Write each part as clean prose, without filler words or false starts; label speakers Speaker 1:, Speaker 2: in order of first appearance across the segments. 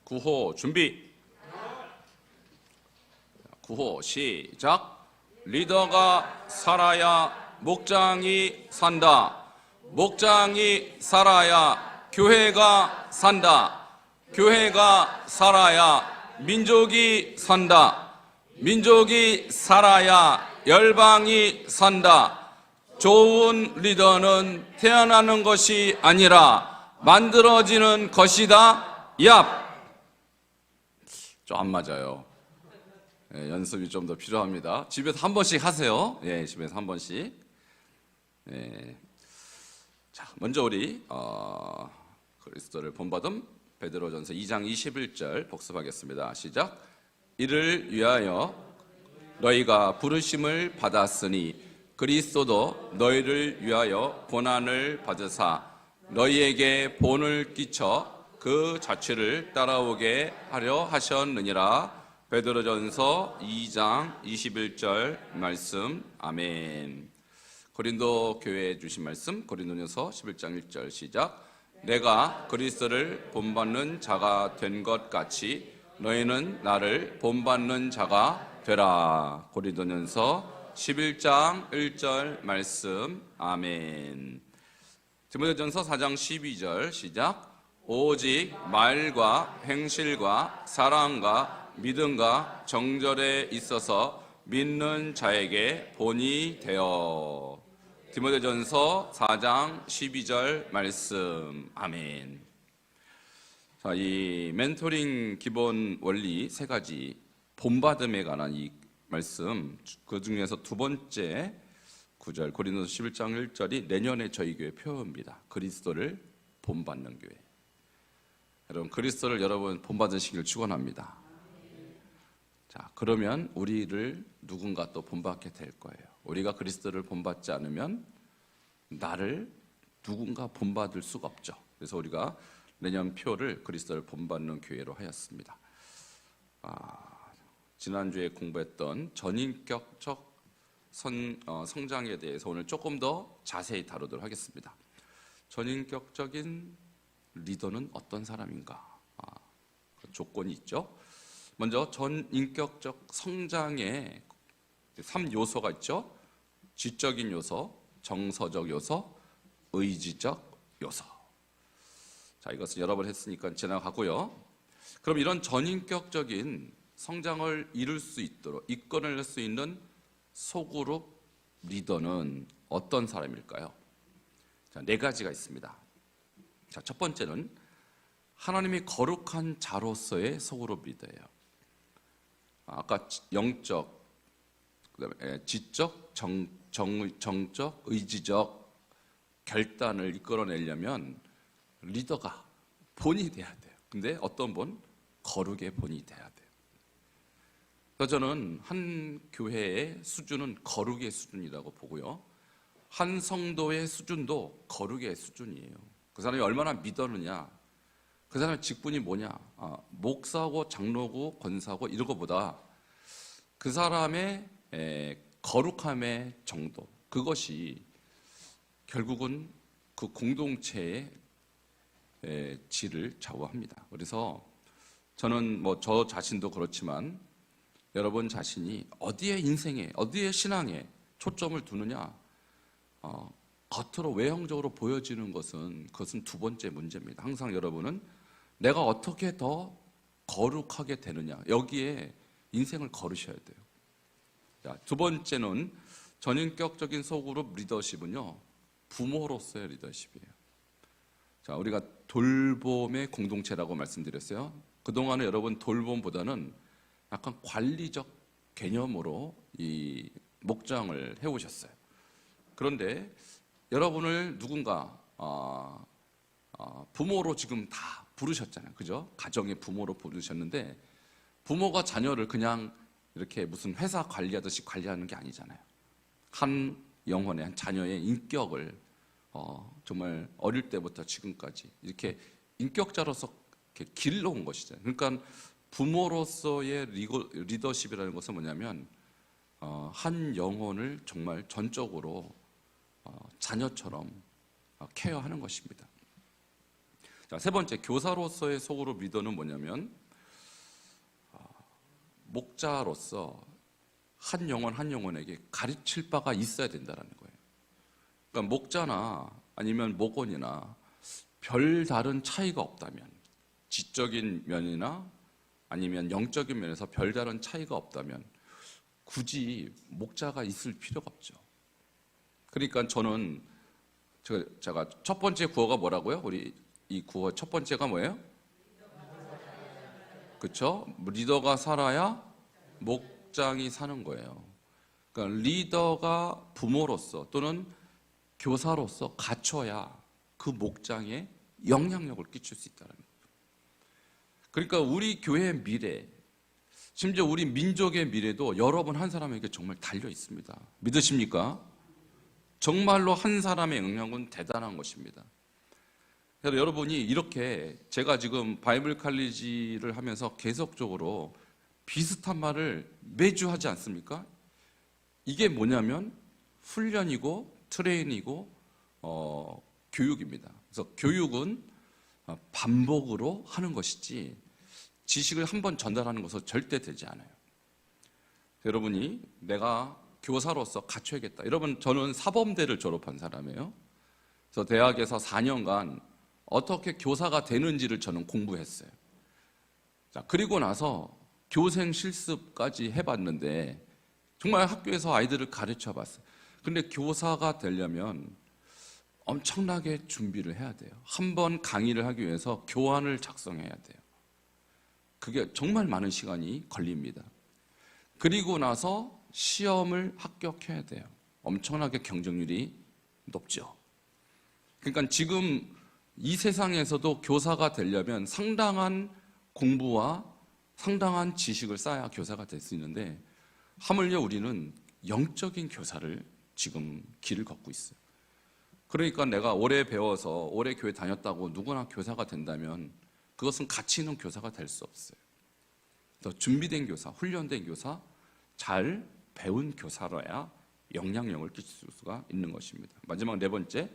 Speaker 1: 구호 준비. 구호 시작. 리더가 살아야 목장이 산다. 목장이 살아야 교회가 산다. 교회가 살아야 민족이 산다. 민족이 살아야 열방이 산다. 좋은 리더는 태어나는 것이 아니라 만들어지는 것이다. 얍! 좀 안 맞아요. 예, 연습이 좀 더 필요합니다. 집에서 한 번씩 하세요. 예, 집에서 한 번씩. 예. 자, 먼저 우리 그리스도를 본받음 베드로전서 2장 21절 복습하겠습니다. 시작. 이를 위하여 너희가 부르심을 받았으니 그리스도도 너희를 위하여 고난을 받으사 너희에게 본을 끼쳐 그 자취를 따라오게 하려 하셨느니라. 베드로전서 2장 21절 말씀. 아멘. 고린도 교회에 주신 말씀 고린도전서 11장 1절 시작. 내가 그리스도를 본받는 자가 된 것 같이 너희는 나를 본받는 자가 되라. 고린도전서 11장 1절 말씀. 아멘. 디모데전서 4장 12절 시작. 오직 말과 행실과 사랑과 믿음과 정절에 있어서 믿는 자에게 본이 되어. 디모데전서 4장 12절 말씀. 아멘. 자, 이 멘토링 기본 원리 세 가지 본받음에 관한 이 말씀, 그 중에서 두 번째 구절 고린도서 11장 1절이 내년의 저희 교회 표어입니다. 그리스도를 본받는 교회. 여러분, 그리스도를 여러분 본받으시길 축원합니다. 자, 그러면 우리를 누군가 또 본받게 될 거예요. 우리가 그리스도를 본받지 않으면 나를 누군가 본받을 수가 없죠. 그래서 우리가 내년 표를 그리스도를 본받는 교회로 하였습니다. 지난주에 공부했던 전인격적 성장에 대해서 오늘 조금 더 자세히 다루도록 하겠습니다. 전인격적인 리더는 어떤 사람인가? 그 조건이 있죠. 먼저 전인격적 성장에 3요소가 있죠. 지적인 요소, 정서적 요소, 의지적 요소. 자, 이것은 여러 번 했으니까 지나가고요. 그럼 이런 전인격적인 성장을 이룰 수 있도록 이끌어낼 수 있는 소그룹 리더는 어떤 사람일까요? 자, 네 가지가 있습니다. 자, 첫 번째는 하나님이 거룩한 자로서의 소그룹 리더예요. 아까 영적, 그다음에 지적, 정적, 의지적 결단을 이끌어내려면 리더가 본이 돼야 돼요. 근데 어떤 본? 거룩의 본이 돼야 돼요. 그래서 저는 한 교회의 수준은 거룩의 수준이라고 보고요. 한 성도의 수준도 거룩의 수준이에요. 그 사람이 얼마나 믿었느냐, 그 사람의 직분이 뭐냐, 목사고 장로고 권사고 이런 것보다 그 사람의 거룩함의 정도, 그것이 결국은 그 공동체의 질을 좌우합니다. 그래서 저는 저 자신도 그렇지만 여러분 자신이 어디에 인생에, 어디에 신앙에 초점을 두느냐, 겉으로 외형적으로 보여지는 그것은 두 번째 문제입니다. 항상 여러분은 내가 어떻게 더 거룩하게 되느냐, 여기에 인생을 걸으셔야 돼요. 자, 두 번째는 전인격적인 소그룹 리더십은요, 부모로서의 리더십이에요. 자, 우리가 돌봄의 공동체라고 말씀드렸어요. 그동안에 여러분 돌봄보다는 약간 관리적 개념으로 이 목장을 해오셨어요. 그런데 여러분을 누군가 부모로 지금 다 부르셨잖아요. 그죠? 가정의 부모로 부르셨는데 부모가 자녀를 그냥 이렇게 무슨 회사 관리하듯이 관리하는 게 아니잖아요. 한 영혼의, 한 자녀의 인격을 정말 어릴 때부터 지금까지 이렇게 인격자로서 이렇게 길러온 것이잖아요. 그러니까 부모로서의 리더십이라는 것은 뭐냐면 한 영혼을 정말 전적으로 자녀처럼 케어하는 것입니다. 자, 세 번째, 교사로서의 소그룹 리더는 뭐냐면 목자로서 한 영혼 한 영혼에게 가르칠 바가 있어야 된다는 거예요. 그러니까 목자나 아니면 목원이나 별다른 차이가 없다면, 지적인 면이나 아니면 영적인 면에서 별다른 차이가 없다면 굳이 목자가 있을 필요가 없죠. 그러니까 저는 제가 첫 번째 구호가 뭐라고요? 우리 이 구호 첫 번째가 뭐예요? 그렇죠? 리더가 살아야 목장이 사는 거예요. 그러니까 리더가 부모로서 또는 교사로서 갖춰야 그 목장에 영향력을 끼칠 수 있다는 거예요. 그러니까 우리 교회의 미래, 심지어 우리 민족의 미래도 여러분 한 사람에게 정말 달려 있습니다. 믿으십니까? 정말로 한 사람의 영향은 대단한 것입니다. 그래서 여러분이 이렇게 제가 지금 바이블 칼리지를 하면서 계속적으로 비슷한 말을 매주 하지 않습니까? 이게 뭐냐면 훈련이고 트레이닝이고 교육입니다. 그래서 교육은 반복으로 하는 것이지 지식을 한 번 전달하는 것은 절대 되지 않아요. 여러분이 내가 교사로서 갖춰야겠다. 여러분, 저는 사범대를 졸업한 사람이에요. 그래서 대학에서 4년간 어떻게 교사가 되는지를 저는 공부했어요. 자, 그리고 나서 교생 실습까지 해봤는데 정말 학교에서 아이들을 가르쳐 봤어요. 근데 교사가 되려면 엄청나게 준비를 해야 돼요. 한 번 강의를 하기 위해서 교환을 작성해야 돼요. 그게 정말 많은 시간이 걸립니다. 그리고 나서 시험을 합격해야 돼요. 엄청나게 경쟁률이 높죠. 그러니까 지금 이 세상에서도 교사가 되려면 상당한 공부와 상당한 지식을 쌓아야 교사가 될 수 있는데 하물며 우리는 영적인 교사를 지금 길을 걷고 있어요. 그러니까 내가 오래 배워서 오래 교회 다녔다고 누구나 교사가 된다면 그것은 가치 있는 교사가 될 수 없어요. 더 준비된 교사, 훈련된 교사, 잘 배운 교사라야 영향력을 끼칠 수가 있는 것입니다. 마지막 네 번째,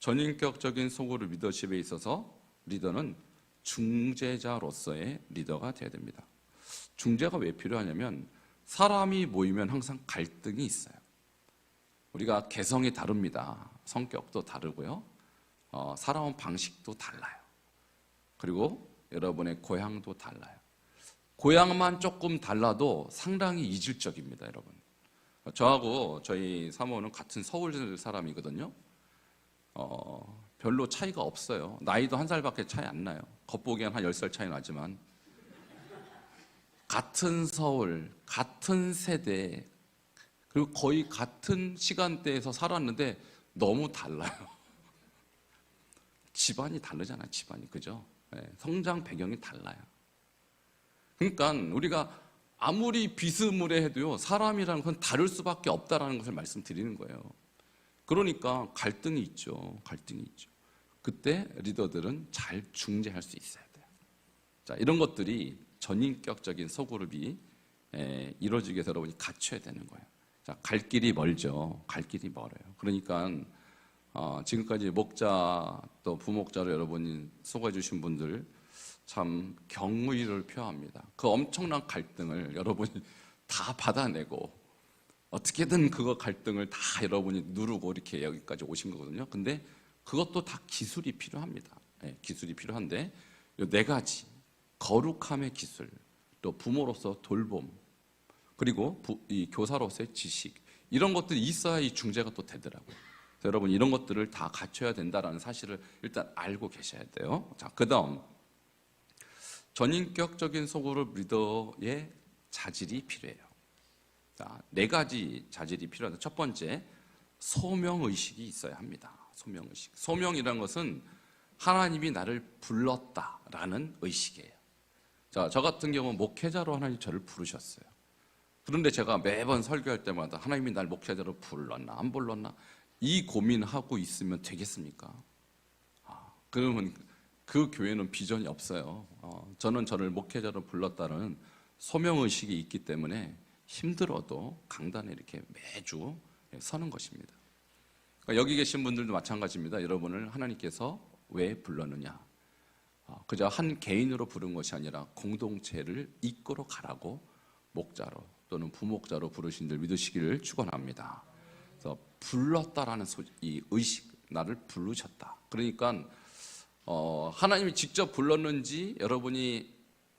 Speaker 1: 전인격적인 소그룹 리더십에 있어서 리더는 중재자로서의 리더가 되어야 됩니다. 중재가 왜 필요하냐면 사람이 모이면 항상 갈등이 있어요. 우리가 개성이 다릅니다. 성격도 다르고요. 살아온 방식도 달라요. 그리고 여러분의 고향도 달라요. 고향만 조금 달라도 상당히 이질적입니다, 여러분. 저하고 저희 사모는 같은 서울 사람이거든요. 별로 차이가 없어요. 나이도 한 살밖에 차이 안 나요. 겉보기엔 한 10살 차이 나지만 같은 서울, 같은 세대, 그리고 거의 같은 시간대에서 살았는데 너무 달라요. 집안이 다르잖아요, 집안이. 그죠? 네, 성장 배경이 달라요. 그러니까 우리가 아무리 비스무레 해도요, 사람이라는 건 다를 수밖에 없다라는 것을 말씀드리는 거예요. 그러니까 갈등이 있죠. 갈등이 있죠. 그때 리더들은 잘 중재할 수 있어야 돼요. 자, 이런 것들이 전인격적인 소그룹이 이루어지기 위해서 여러분이 갖춰야 되는 거예요. 자, 갈 길이 멀죠. 갈 길이 멀어요. 그러니까 지금까지 목자 또 부목자로 여러분이 소개해 주신 분들 참 경의를 표합니다. 그 엄청난 갈등을 여러분이 다 받아내고 어떻게든 그거 갈등을 다 여러분이 누르고 이렇게 여기까지 오신 거거든요. 근데 그것도 다 기술이 필요합니다. 네, 기술이 필요한데 이 네 가지, 거룩함의 기술, 또 부모로서 돌봄, 그리고 이 교사로서의 지식, 이런 것들이 있어야 이 중재가 또 되더라고요. 여러분 이런 것들을 다 갖춰야 된다는 사실을 일단 알고 계셔야 돼요. 자, 그다음 전인격적인 소그룹 리더의 자질이 필요해요. 자, 네 가지 자질이 필요한데 첫 번째, 소명의식이 있어야 합니다. 소명의식. 소명이라는 것은 하나님이 나를 불렀다라는 의식이에요. 자, 저 같은 경우는 목회자로 하나님이 저를 부르셨어요. 그런데 제가 매번 설교할 때마다 하나님이 날 목회자로 불렀나 안 불렀나 이 고민하고 있으면 되겠습니까? 그러면 그 교회는 비전이 없어요. 저는 저를 목회자로 불렀다는 소명의식이 있기 때문에 힘들어도 강단에 이렇게 매주 서는 것입니다. 그러니까 여기 계신 분들도 마찬가지입니다. 여러분을 하나님께서 왜 불렀느냐? 그저 한 개인으로 부른 것이 아니라 공동체를 이끌어 가라고 목자로 또는 부목자로 부르신 줄 믿으시기를 축원합니다. 그래서 불렀다라는 이 의식, 나를 부르셨다. 그러니까 하나님이 직접 불렀는지 여러분이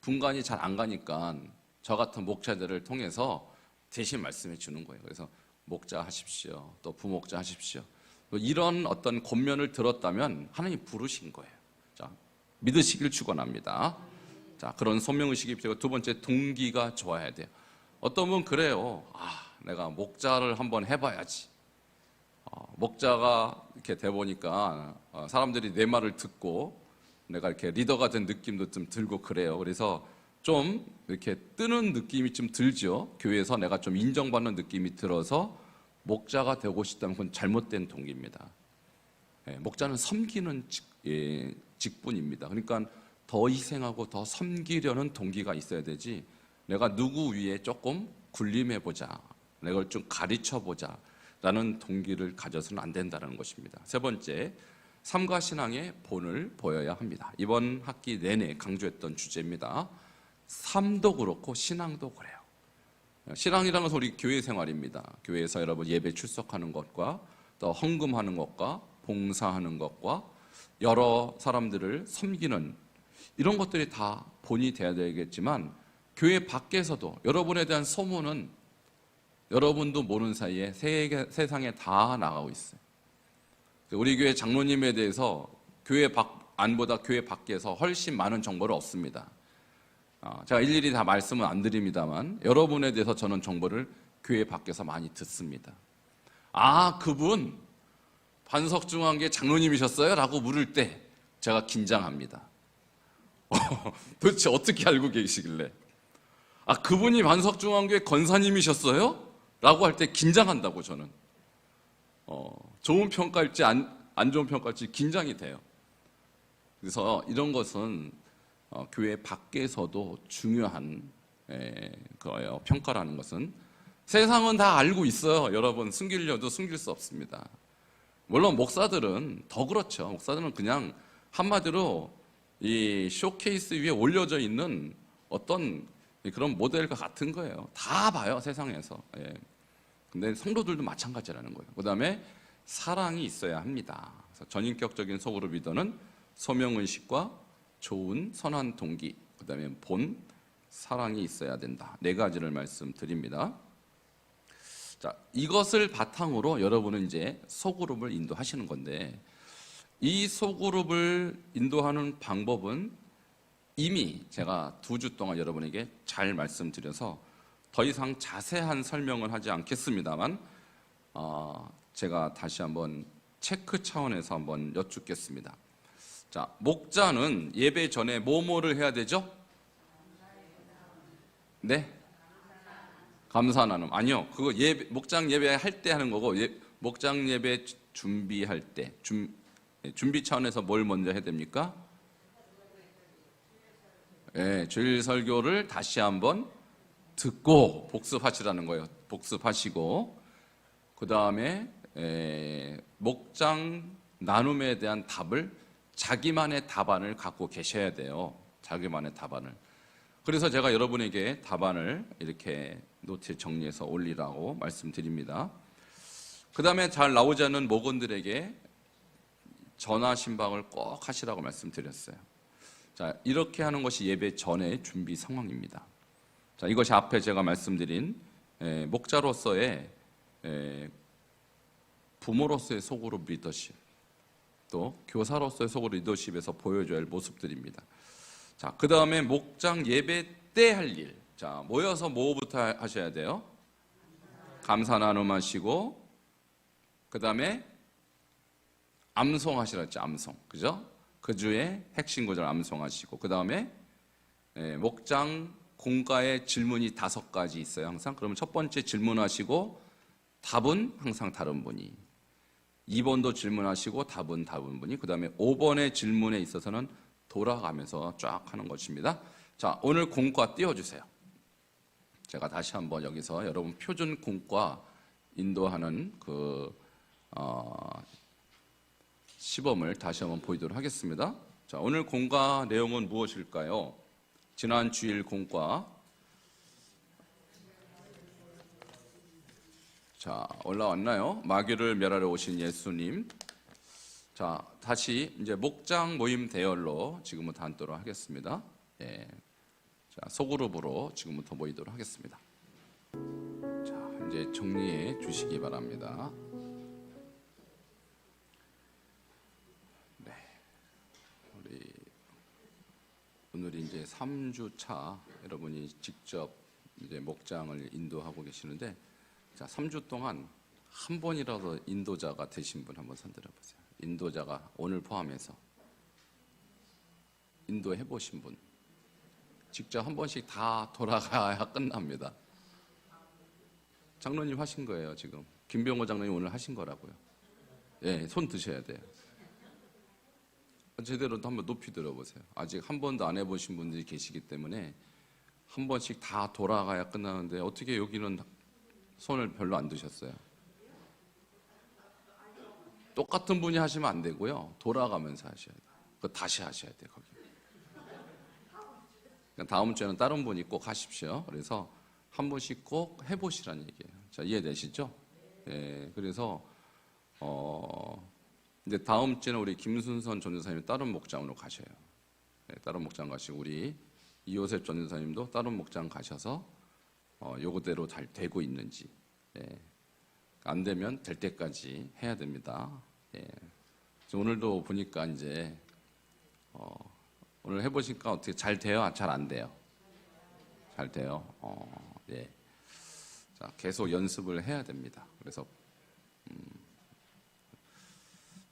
Speaker 1: 분간이 잘 안 가니까 저 같은 목자들을 통해서 대신 말씀해 주는 거예요. 그래서 목자 하십시오, 또 부목자 하십시오. 이런 어떤 권면을 들었다면 하나님 부르신 거예요. 자, 믿으시길 축원합니다. 자, 그런 소명의식이 필요하고, 두 번째, 동기가 좋아야 돼요. 어떤 분은 그래요. 내가 목자를 한번 해봐야지. 목자가 이렇게 돼 보니까 사람들이 내 말을 듣고 내가 이렇게 리더가 된 느낌도 좀 들고 그래요. 그래서 좀 이렇게 뜨는 느낌이 좀 들죠. 교회에서 내가 좀 인정받는 느낌이 들어서 목자가 되고 싶다면 그건 잘못된 동기입니다. 목자는 섬기는 직분입니다. 그러니까 더 희생하고 더 섬기려는 동기가 있어야 되지, 내가 누구 위에 조금 군림해보자, 내가 좀 가르쳐보자 라는 동기를 가져서는 안 된다는 것입니다. 세 번째, 삶과 신앙의 본을 보여야 합니다. 이번 학기 내내 강조했던 주제입니다. 삶도 그렇고 신앙도 그래요. 신앙이라는 것은 우리 교회 생활입니다. 교회에서 여러분 예배 출석하는 것과 또 헌금하는 것과 봉사하는 것과 여러 사람들을 섬기는 이런 것들이 다 본이 돼야 되겠지만, 교회 밖에서도 여러분에 대한 소문은 여러분도 모르는 사이에 세상에 다 나가고 있어요. 우리 교회 장로님에 대해서 교회 안보다 교회 밖에서 훨씬 많은 정보를 얻습니다. 제가 일일이 다 말씀은 안 드립니다만 여러분에 대해서 저는 정보를 교회 밖에서 많이 듣습니다. 그분 반석중앙교회 장로님이셨어요? 라고 물을 때 제가 긴장합니다. 도대체 어떻게 알고 계시길래? 그분이 반석중앙교회 권사님이셨어요? 라고 할 때 긴장한다고. 저는 좋은 평가일지 안 좋은 평가일지 긴장이 돼요. 그래서 이런 것은 교회 밖에서도 중요한 거예요. 평가라는 것은 세상은 다 알고 있어요. 여러분, 숨기려도 숨길 수 없습니다. 물론 목사들은 더 그렇죠. 목사들은 그냥 한마디로 이 쇼케이스 위에 올려져 있는 어떤 그런 모델과 같은 거예요. 다 봐요, 세상에서. 근데 성도들도 마찬가지라는 거예요. 그 다음에 사랑이 있어야 합니다. 그래서 전인격적인 소그룹 리더는 소명의식과 좋은 선한 동기, 그 다음에 본, 사랑이 있어야 된다. 네 가지를 말씀드립니다. 자, 이것을 바탕으로 여러분은 이제 소그룹을 인도하시는 건데, 이 소그룹을 인도하는 방법은 이미 제가 2주 동안 여러분에게 잘 말씀드려서 더 이상 자세한 설명을 하지 않겠습니다만, 제가 다시 한번 체크 차원에서 한번 여쭙겠습니다. 자, 목자는 예배 전에 뭐를 해야 되죠? 네? 감사 나눔. 아니요, 그거 목장 예배 할 때 하는 거고, 목장 예배 준비할 때 준비 차원에서 뭘 먼저 해야 됩니까? 주일 설교를 다시 한번 듣고 복습하시라는 거예요. 복습하시고, 그 다음에 목장 나눔에 대한 답을, 자기만의 답안을 갖고 계셔야 돼요. 자기만의 답안을. 그래서 제가 여러분에게 답안을 이렇게 노트에 정리해서 올리라고 말씀드립니다. 그 다음에 잘 나오지 않는 목원들에게 전화 신방을 꼭 하시라고 말씀드렸어요. 자, 이렇게 하는 것이 예배 전의 준비 상황입니다. 자, 이것이 앞에 제가 말씀드린 목자로서의 부모로서의 소그룹 리더십, 또 교사로서의 소그룹 리더십에서 보여줘야 할 모습들입니다. 자, 그 다음에 목장 예배 때 할 일. 자, 모여서 뭐부터 하셔야 돼요? 감사 나눔하시고, 그 다음에 암송하시라 했죠. 암송, 그죠? 그 주에 핵심 구절 암송하시고, 그 다음에 목장 공과의 질문이 5가지 있어요. 항상. 그러면 첫 번째 질문하시고 답은 항상 다른 분이, 2번도 질문하시고 답은 다른 분이, 그 다음에 5번의 질문에 있어서는 돌아가면서 쫙 하는 것입니다. 자, 오늘 공과 띄워주세요. 제가 다시 한번 여기서 여러분 표준 공과 인도하는 시범을 다시 한번 보이도록 하겠습니다. 자, 오늘 공과 내용은 무엇일까요? 지난 주일 공과. 자, 올라왔나요? 마귀를 멸하러 오신 예수님. 자, 다시 이제 목장 모임 대열로 지금부터 앉도록 하겠습니다. 예. 자, 소그룹으로 지금부터 모이도록 하겠습니다. 자, 이제 정리해 주시기 바랍니다. 네. 우리 오늘이 이제 3주 차 여러분이 직접 이제 목장을 인도하고 계시는데, 자, 3주 동안 한 번이라도 인도자가 되신 분 한번 손들어 보세요. 인도자가 오늘 포함해서 인도해 보신 분, 직접 한 번씩 다 돌아가야 끝납니다. 장로님 하신 거예요. 지금 김병호 장로님 오늘 하신 거라고요. 예, 손 드셔야 돼요. 제대로 한번 높이 들어보세요. 아직 한 번도 안 해보신 분들이 계시기 때문에 한 번씩 다 돌아가야 끝나는데 어떻게 여기는 손을 별로 안 드셨어요? 똑같은 분이 하시면 안 되고요. 돌아가면서 하셔야 돼요. 그거 다시 하셔야 돼요. 거기. 다음 주에는 다른 분이 꼭 하십시오. 그래서 한 번씩 꼭 해보시라는 얘기예요. 자, 이해되시죠? 예, 그래서 이제 다음 주에는 우리 김순선 전도사님이 다른 목장으로 가셔요. 예, 다른 목장 가시고 우리 이호셉 전도사님도 다른 목장 가셔서 요거대로 잘 되고 있는지, 예, 안 되면 될 때까지 해야 됩니다. 예. 오늘도 보니까 이제 오늘 해보니까 어떻게 잘 돼요? 잘 안 돼요? 잘 돼요. 예. 자, 계속 연습을 해야 됩니다. 그래서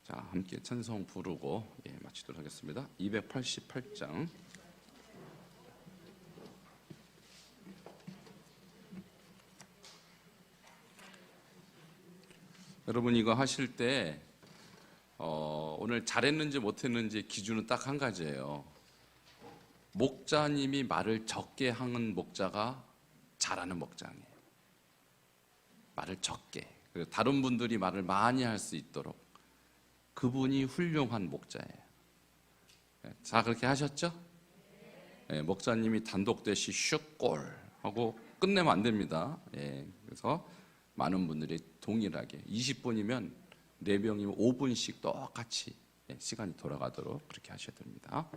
Speaker 1: 자, 함께 찬송 부르고 마치도록 하겠습니다. 288장. 여러분 이거 하실 때 오늘 잘했는지 못했는지 기준은 딱 한 가지예요. 목자님이 말을 적게 하는 목자가 잘하는 목장이에요. 말을 적게. 그리고 다른 분들이 말을 많이 할 수 있도록 그분이 훌륭한 목자예요. 자, 그렇게 하셨죠? 예, 목자님이 단독대시 슉골 하고 끝내면 안 됩니다. 예, 그래서 많은 분들이 동일하게 20분이면 4명이면 5분씩 똑같이 시간이 돌아가도록 그렇게 하셔야 됩니다.